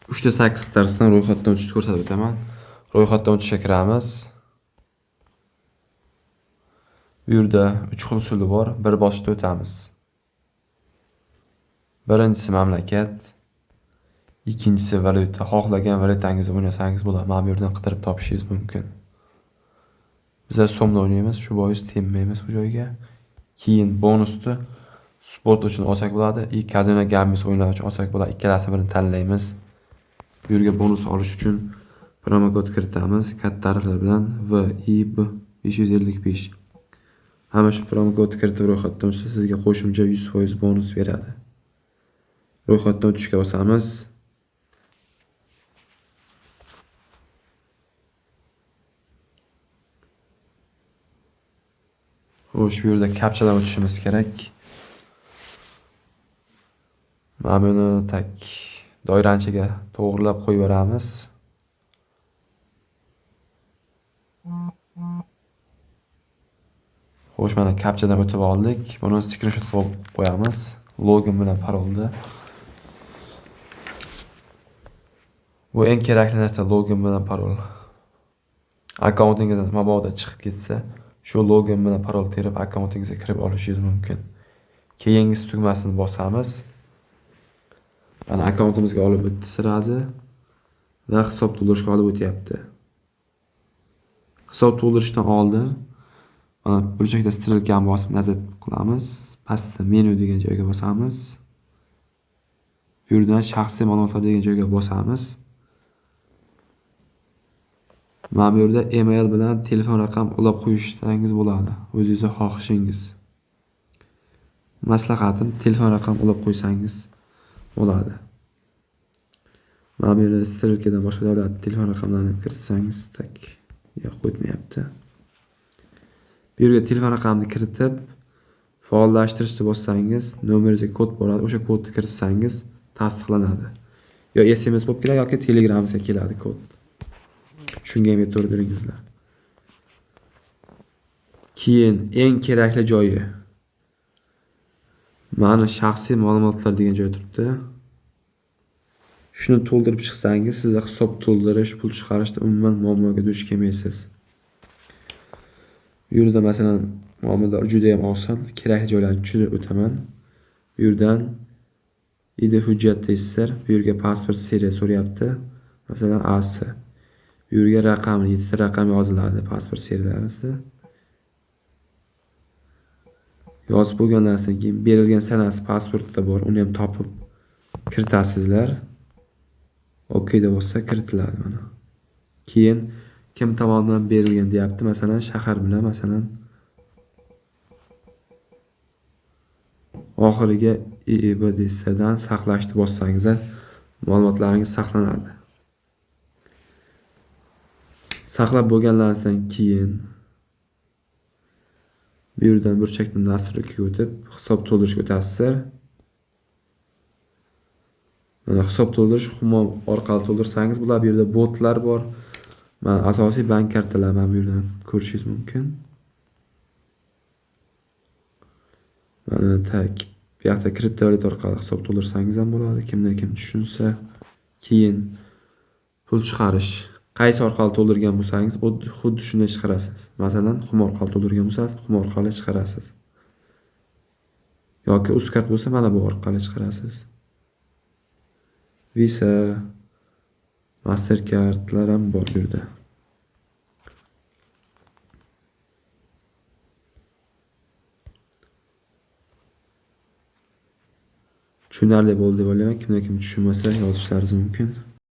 3 ta 8 darsidan ro'yxatdan o'tishni ko'rsatib o'taman. Ro'yxatdan o'tishga kiramiz. Bu yerda 3 xil usuli bor. Bir bosqishda o'tamiz. Birinchisi mamlakat, ikkinchisi valyuta. Xohlagan valyutangizni o'ynasangiz bo'ladi. Mana bu yerdan qidirib topishingiz mumkin. Biz so'mda o'ynaymiz, shu bois teminmaymiz bu joyga. Keyin bonusni sport uchun olsak bo'ladi. Kazino gambis o'yinlar uchun olsak bo'ladi. Ikkalasidan birini tanlaymiz. Bu yerga bonus olish uchun promo kod kiritamiz. Katta harflar bilan VIB 555. Hamma shu promo kodni kiritib ro'yxatdan o'tsa, sizga qo'shimcha 100% bonus beradi. Ro'yxatdan o'tishga bosamiz. Xo'sh, bu yerda kapchadan o'tishimiz kerak. Mana buni tak doiranchaga to'g'rilab qo'yib beramiz. Xo'sh, mana kapchadan o'tib oldik. Buni screenshot qilib qo'yamiz. Login bilan parolni. Bu eng kerakli narsa login bilan parol. Akkauntingizdan mabodo chiqib ketsa, shu login bilan parol terib akkauntingizga kirib olishingiz mumkin. Keyingisi tugmasini bosamiz. Mana akkauntimizga olib o'tdi sirazi va hisob to'ldirishga olib o'tyapti. Hisob to'ldirishdan oldin mana burchakda strelkani bosib nazar qilamiz. Pastda menu degan joyga bosamiz. Bu yerdan shaxsiy ma'lumotlar degan joyga bosamiz. Mana bu yerda email bilan telefon raqam ulab qo'yishingiz bo'ladi. O'zingizning xohishingiz. Maslahatim telefon raqam ulab qo'ysangiz bo'ladi. Mana bu yerda strelkadan boshqa davlat telefon raqamlarini kiritsangiz tak yo'q qo'ymayapti. Bu yerga telefon raqamni kiritib, faollashtirishni bossangiz, nomeringizga kod boradi. O'sha kodni kiritsangiz tasdiqlanadi. Yo SMS bo'lib keladi yoki Telegramga keladi kod. Shunga ham e'tibor beringizlar. Keyin eng kerakli joyi. Mana shaxsiy ma'lumotlar degan joy turibdi. Shuni to'ldirib chiqsangiz, sizga hisob to'ldirish, pul chiqarishda umuman muammoga duch kelmaysiz. Bu yerda masalan muomalalar juda ham oson. Kerakli joylarni tushunib o'taman. Bu yerdan ID hujjat deysizlar. Bu yerga pasport seriya so'rayapti. Masalan AS. Bu yerga raqam, 7 ta raqam yoziladi pasport seriyalarida. Yozib bo'lgandan keyin berilgan sanasi pasportda bor, uni ham topib kiritasizlar. OK deb bo'lsa kiritiladi mana. Keyin kim tomonidan berilgan deyapti. Masalan, shahar bilan masalan oxiriga IIB destadan saqlashni bossangiz, ma'lumotlaringiz saqlanadi. Saqlab bo'lganingizdan keyin bu yerdan burchakdan nastroykaga o'tib, hisob to'ldirishga o'tasizlar. Mana hisob to'ldirish Humo orqali to'ldirsangiz bo'ladi. Bu yerda botlar bor. Mana asosiy bank kartalari mana bu yerdan ko'rishingiz mumkin. Mana tak bu yoqda kriptovalyuta orqali hisob to'ldirsangiz ham bo'ladi. Kimdan kim tushunsa. Keyin pul chiqarish. Qaysi orqali to'ldirgan bo'lsangiz, xuddi shunday chiqarasiz. Masalan, Humo orqali to'ldirgan bo'lsangiz, Humo orqali chiqarasiz. Yoki Uzkart bo'lsa, mana bu orqali chiqarasiz. Visa, Mastercardlar ham bor bu yerda. Tushunarli bo'ldi deb o'ylayman. Kimdan kim tushunmasa yozishlaringiz mumkin.